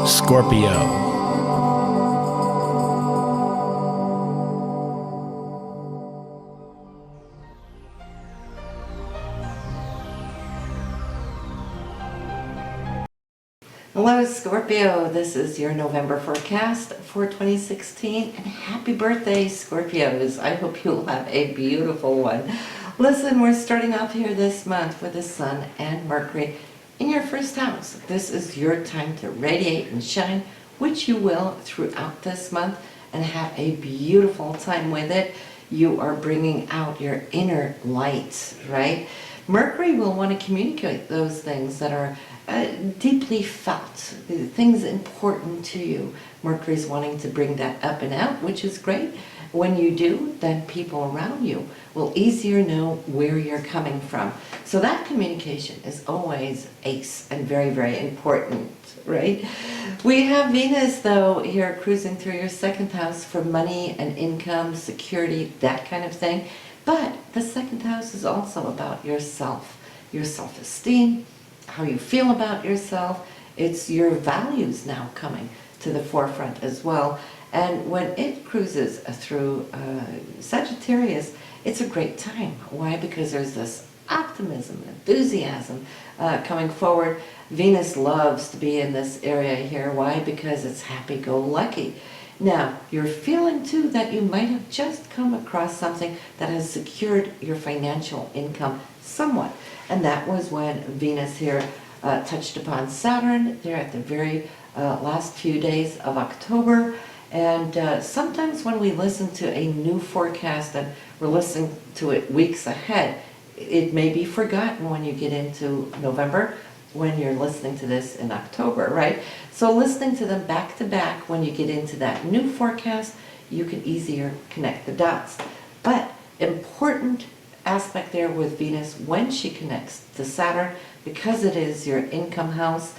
Scorpio. Hello Scorpio, this is your November forecast for 2016 and happy birthday Scorpios. I hope you'll have a beautiful one. Listen, we're starting off here this month with the Sun and Mercury in your first house. This is your time to radiate and shine, which you will throughout this month, and have a beautiful time with it. You are bringing out your inner light, right? Mercury will want to communicate those things that are deeply felt, things important to you. Mercury's wanting to bring that up and out, which is great. When you do, then people around you will easier know where you're coming from. So that communication is always ace and very, very important, right? We have Venus, though, here cruising through your second house for money and income, security, that kind of thing. But the second house is also about yourself, your self-esteem, how you feel about yourself. It's your values now coming to the forefront as well. And when it cruises through Sagittarius, it's a great time. Why? Because there's this optimism, enthusiasm coming forward. Venus loves to be in this area here. Why? Because it's happy-go-lucky. Now, you're feeling too that you might have just come across something that has secured your financial income somewhat. And that was when Venus here touched upon Saturn there at the very last few days of October. And sometimes when we listen to a new forecast and we're listening to it weeks ahead, it may be forgotten when you get into November, when you're listening to this in October, right? So listening to them back to back, when you get into that new forecast, you can easier connect the dots. But important aspect there with Venus when she connects to Saturn, because it is your income house.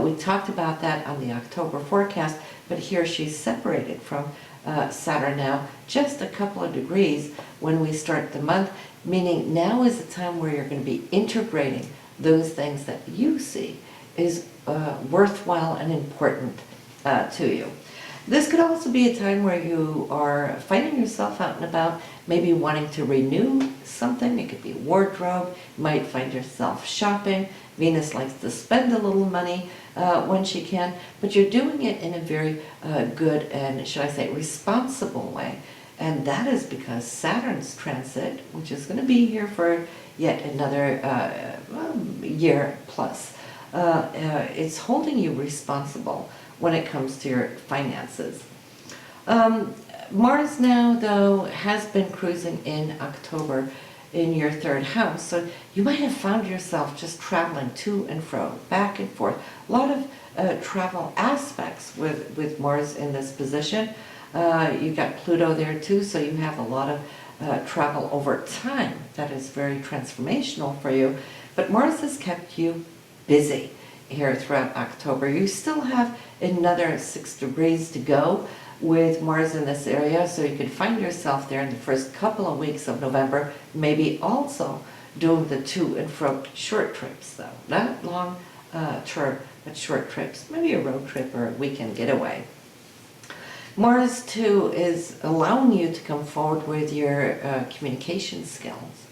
We talked about that on the October forecast, but here she's separated from Saturn now just a couple of degrees when we start the month, meaning now is the time where you're going to be integrating those things that you see is worthwhile and important to you. This could also be a time where you are finding yourself out and about, maybe wanting to renew something. It could be wardrobe. You might find yourself shopping. Venus likes to spend a little money when she can, but you're doing it in a very good and, should I say, responsible way. And that is because Saturn's transit, which is going to be here for yet another year plus, it's holding you responsible when it comes to your finances. Mars now, though, has been cruising in October in your third house, so you might have found yourself just traveling to and fro, back and forth. A lot of travel aspects with Mars in this position. You've got Pluto there too, so you have a lot of travel over time. That is very transformational for you. But Mars has kept you busy here throughout October. You still have another 6 degrees to go with Mars in this area, so you could find yourself there in the first couple of weeks of November, maybe also doing the to and fro short trips, though. Not long term, but short trips, maybe a road trip or a weekend getaway. Mars, too, is allowing you to come forward with your communication skills.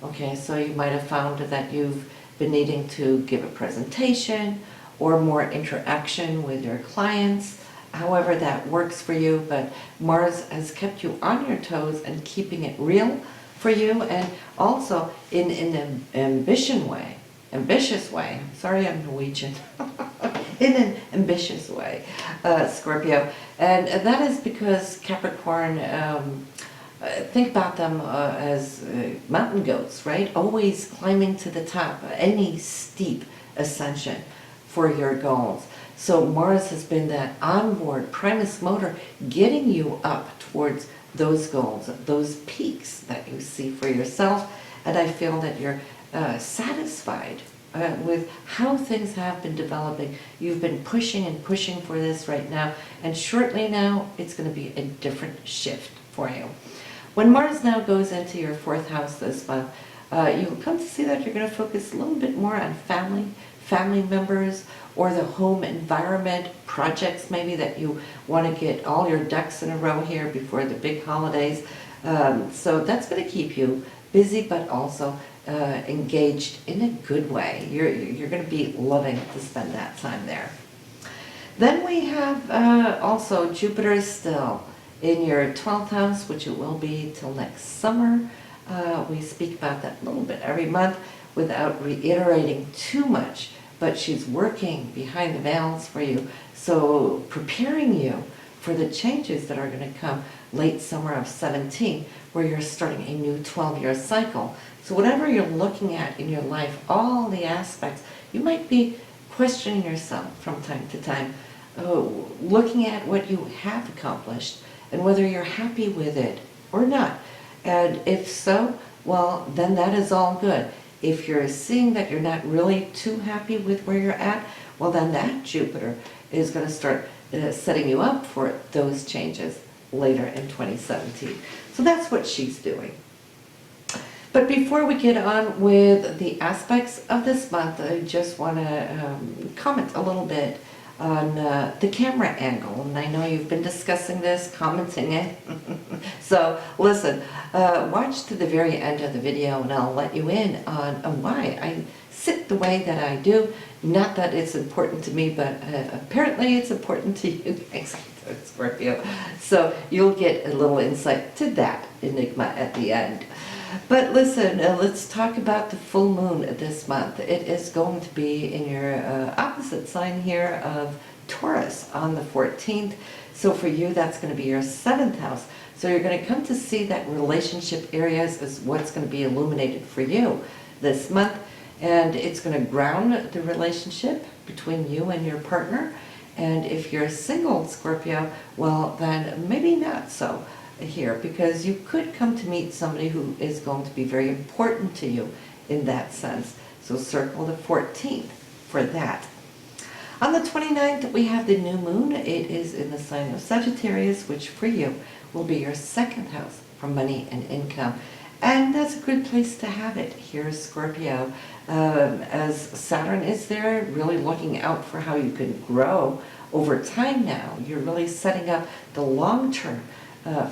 Okay, so you might have found that you've been needing to give a presentation or more interaction with your clients, however that works for you. But Mars has kept you on your toes and keeping it real for you, and also in an ambitious way, sorry I'm Norwegian, in an ambitious way, Scorpio. And that is because Capricorn, think about them as mountain goats, right? Always climbing to the top, any steep ascension for your goals. So Mars has been that onboard primus motor getting you up towards those goals, those peaks that you see for yourself. And I feel that you're satisfied with how things have been developing. You've been pushing and pushing for this right now, and shortly now it's going to be a different shift for you. When Mars now goes into your fourth house this month, you'll come to see that you're going to focus a little bit more on family, family members, or the home environment projects maybe that you want to get all your ducks in a row here before the big holidays. So that's going to keep you busy, but also engaged in a good way. You're going to be loving to spend that time there. Then we have also Jupiter is still in your 12th house, which it will be till next summer. We speak about that a little bit every month without reiterating too much, but she's working behind the veils for you, so preparing you for the changes that are going to come late summer of 17, where you're starting a new 12-year cycle. So whatever you're looking at in your life, all the aspects, you might be questioning yourself from time to time, looking at what you have accomplished and whether you're happy with it or not. And if so, well, then that is all good. If you're seeing that you're not really too happy with where you're at, well, then that Jupiter is going to start setting you up for those changes later in 2017. So that's what she's doing. But before we get on with the aspects of this month, I just want to comment a little bit on the camera angle. And I know you've been discussing this, commenting it. So listen, watch to the very end of the video and I'll let you in on why I sit the way that I do. Not that it's important to me, but apparently it's important to you guys, Scorpio. So you'll get a little insight to that enigma at the end. But listen, let's talk about the full moon this month. It is going to be in your opposite sign here of Taurus on the 14th. So for you, that's going to be your 7th house. So you're going to come to see that relationship areas is what's going to be illuminated for you this month. And it's going to ground the relationship between you and your partner. And if you're single, Scorpio, well, then maybe not so here, because you could come to meet somebody who is going to be very important to you in that sense. So circle the 14th for that. On the 29th, we have the new moon. It is in the sign of Sagittarius, which for you will be your 2nd house for money and income. And that's a good place to have it here, Scorpio, as Saturn is there, really looking out for how you can grow over time now. You're really setting up the long-term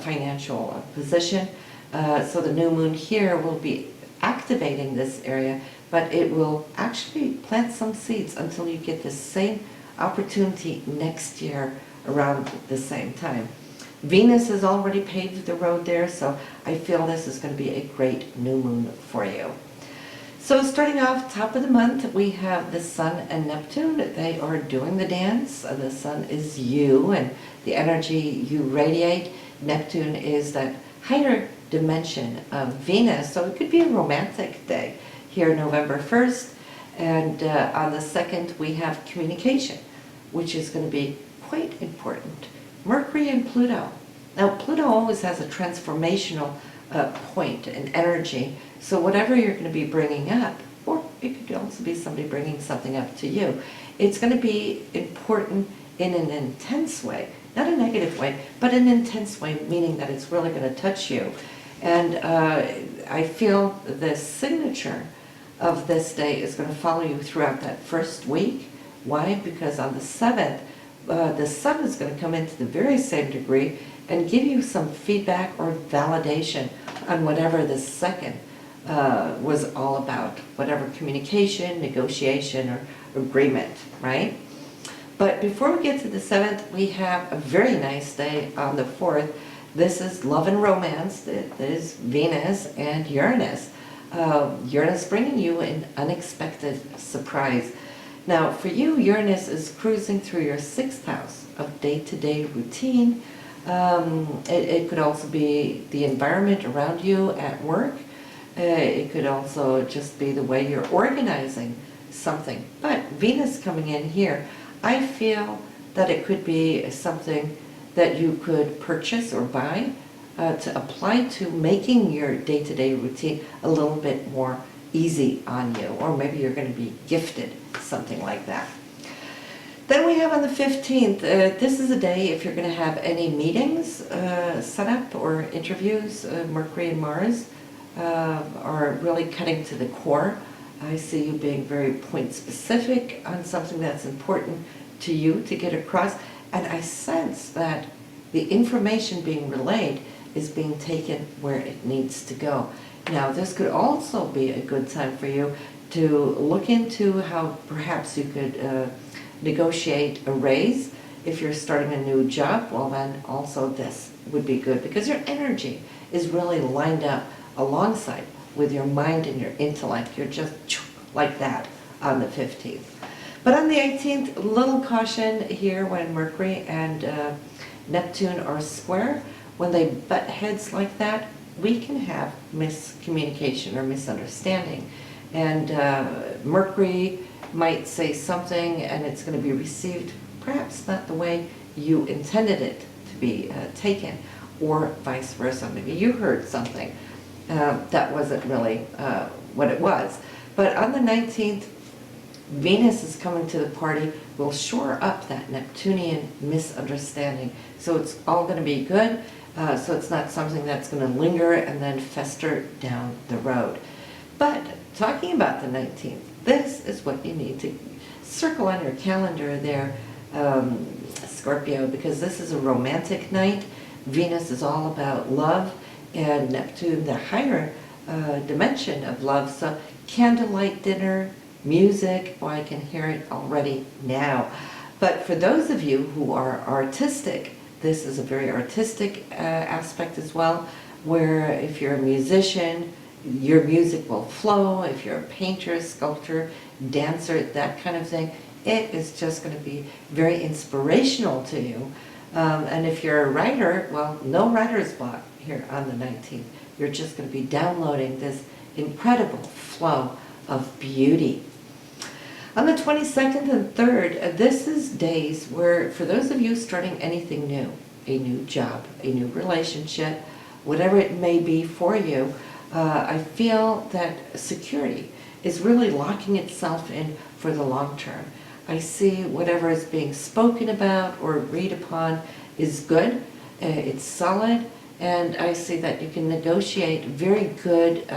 financial position. So the new moon here will be activating this area, but it will actually plant some seeds until you get the same opportunity next year around the same time. Venus has already paved the road there, so I feel this is going to be a great new moon for you. So starting off top of the month, we have the Sun and Neptune. They are doing the dance. The Sun is you and the energy you radiate. Neptune is that higher dimension of Venus, so it could be a romantic day here November 1st. And on the 2nd, we have communication, which is going to be quite important. Mercury and Pluto. Now, Pluto always has a transformational point and energy, so whatever you're going to be bringing up, or it could also be somebody bringing something up to you, it's going to be important in an intense way. Not a negative way, but an intense way, meaning that it's really going to touch you. And I feel the signature of this day is going to follow you throughout that first week. Why? Because on the 7th, the Sun is going to come into the very same degree and give you some feedback or validation on whatever the 2nd was all about, whatever communication, negotiation, or agreement, right? But before we get to the 7th, we have a very nice day on the 4th. This is love and romance. This is Venus and Uranus. Uranus bringing you an unexpected surprise. Now, for you, Uranus is cruising through your 6th house of day-to-day routine. It could also be the environment around you at work. It could also just be the way you're organizing something. But Venus coming in here, I feel that it could be something that you could purchase or buy to apply to making your day-to-day routine a little bit more easy on you, or maybe you're going to be gifted something like that. Then we have on the 15th, this is a day if you're going to have any meetings set up or interviews. Mercury and Mars are really cutting to the core I see you being very point specific on something that's important to you to get across. And I sense that the information being relayed is being taken where it needs to go. Now, this could also be a good time for you to look into how perhaps you could negotiate a raise. If you're starting a new job, well then also this would be good because your energy is really lined up alongside with your mind and your intellect. You're just like that on the 15th. But on the 18th, a little caution here when Mercury and Neptune are square. When they butt heads like that, we can have miscommunication or misunderstanding. And Mercury might say something and it's going to be received perhaps not the way you intended it to be taken, or vice versa. Maybe you heard something that wasn't really what it was. But on the 19th, Venus is coming to the party, will shore up that Neptunian misunderstanding. So it's all going to be good, so it's not something that's going to linger and then fester down the road. But talking about the 19th, this is what you need to circle on your calendar there, Scorpio, because this is a romantic night. Venus is all about love, and Neptune, the higher dimension of love. So candlelight dinner, music, oh, I can hear it already now. But for those of you who are artistic, this is a very artistic aspect as well, where if you're a musician, your music will flow. If you're a painter, sculptor, dancer, that kind of thing, it is just going to be very inspirational to you. And if you're a writer, well, no writer's block here on the 19th. You're just going to be downloading this incredible flow of beauty. On the 22nd and 3rd, this is days where, for those of you starting anything new, a new job, a new relationship, whatever it may be for you, I feel that security is really locking itself in for the long term. I see whatever is being spoken about or agreed upon is good, it's solid, and I see that you can negotiate very good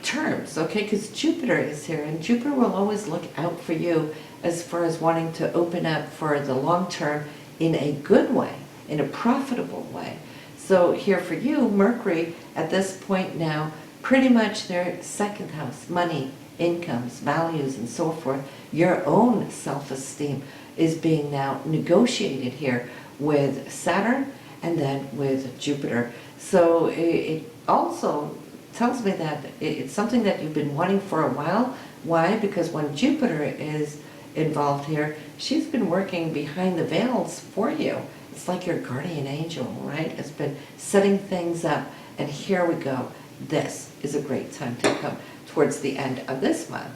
terms, okay? Because Jupiter is here, and Jupiter will always look out for you as far as wanting to open up for the long term in a good way, in a profitable way. So here for you, Mercury, at this point now, pretty much their second house, money, incomes, values, and so forth, your own self-esteem is being now negotiated here with Saturn and then with Jupiter. So it also tells me that it's something that you've been wanting for a while. Why? Because when Jupiter is involved here, she's been working behind the veils for you. It's like your guardian angel, right? It's been setting things up, and here we go. This is a great time to come towards the end of this month.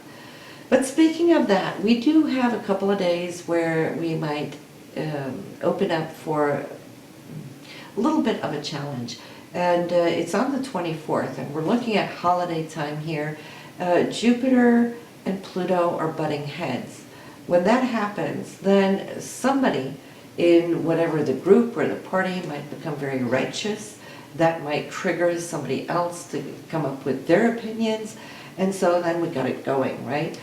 But speaking of that, we do have a couple of days where we might open up for a little bit of a challenge. And it's on the 24th, and we're looking at holiday time here. Jupiter and Pluto are butting heads. When that happens, then somebody in whatever the group or the party might become very righteous. That might trigger somebody else to come up with their opinions, and so then we got it going, right?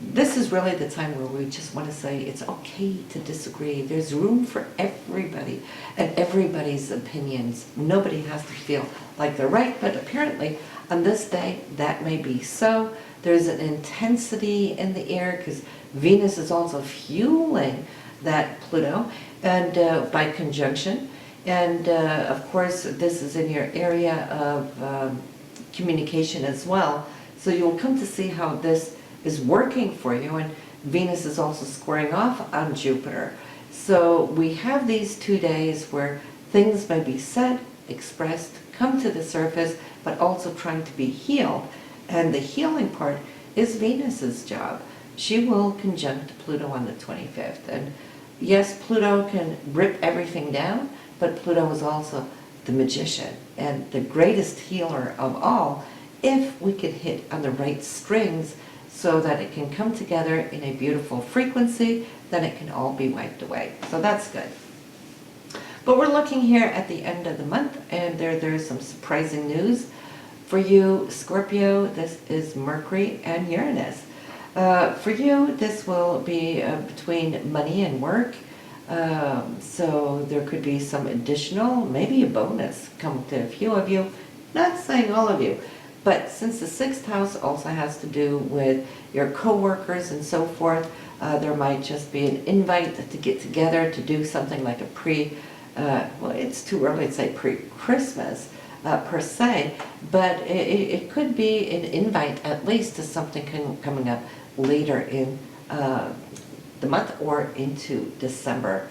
This is really the time where we just want to say it's okay to disagree. There's room for everybody and everybody's opinions. Nobody has to feel like they're right, but apparently on this day that may be so. There's an intensity in the air because Venus is also fueling that Pluto, and by conjunction. And of course, this is in your area of communication as well. So you'll come to see how this is working for you. And Venus is also squaring off on Jupiter. So we have these 2 days where things may be said, expressed, come to the surface, but also trying to be healed. And the healing part is Venus's job. She will conjunct Pluto on the 25th. And yes, Pluto can rip everything down, but Pluto is also the magician and the greatest healer of all if we could hit on the right strings so that it can come together in a beautiful frequency, then it can all be wiped away. So that's good. But we're looking here at the end of the month, and there's some surprising news. For you, Scorpio, this is Mercury and Uranus. For you, this will be between money and work. So there could be some additional, maybe a bonus come to a few of you. Not saying all of you, but since the 6th house also has to do with your co-workers and so forth, there might just be an invite to get together to do something like a well, it's too early to say pre-Christmas per se, but it could be an invite at least to something coming up later in the month or into December.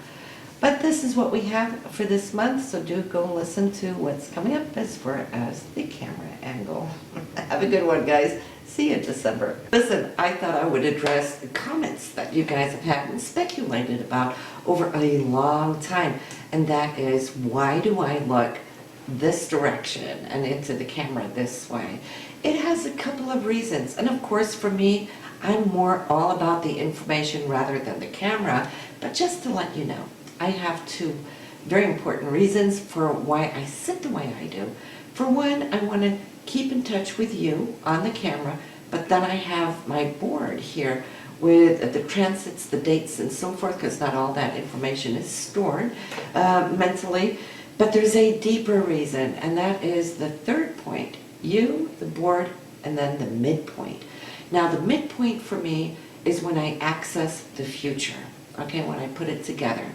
But this is what we have for this month, so do go listen to what's coming up as far as the camera angle. Have a good one, guys. See you in December. Listen, I thought I would address the comments that you guys have had and speculated about over a long time, and that is, why do I look this direction and into the camera this way? It has a couple of reasons, and of course for me, I'm more all about the information rather than the camera, but just to let you know, I have two very important reasons for why I sit the way I do. For one, I want to keep in touch with you on the camera, but then I have my board here with the transits, the dates, and so forth, because not all that information is stored mentally. But there's a deeper reason, and that is the third point, you, the board, and then the midpoint. Now, the midpoint for me is when I access the future, okay, when I put it together.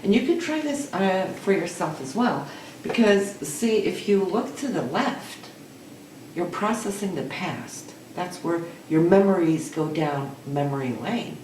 And you can try this for yourself as well, because, see, if you look to the left, you're processing the past. That's where your memories go down memory lane.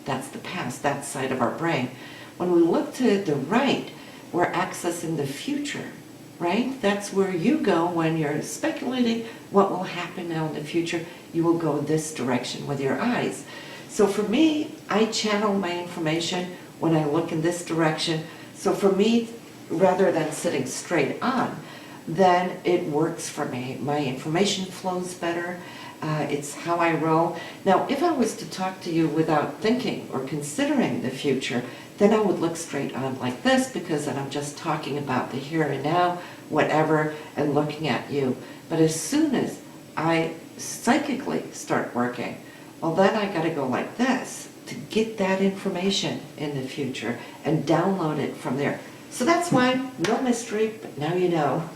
That's the past, that side of our brain. When we look to the right, we're accessing the future, right? That's where you go when you're speculating what will happen now in the future. You will go this direction with your eyes. So for me, I channel my information when I look in this direction. So for me, rather than sitting straight on, then it works for me. My information flows better. It's how I roll. Now, if I was to talk to you without thinking or considering the future, then I would look straight on like this, because then I'm just talking about the here and now, whatever, and looking at you. But as soon as I psychically start working, well, then I got to go like this to get that information in the future and download it from there. So that's why, no mystery, but now you know.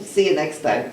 See you next time.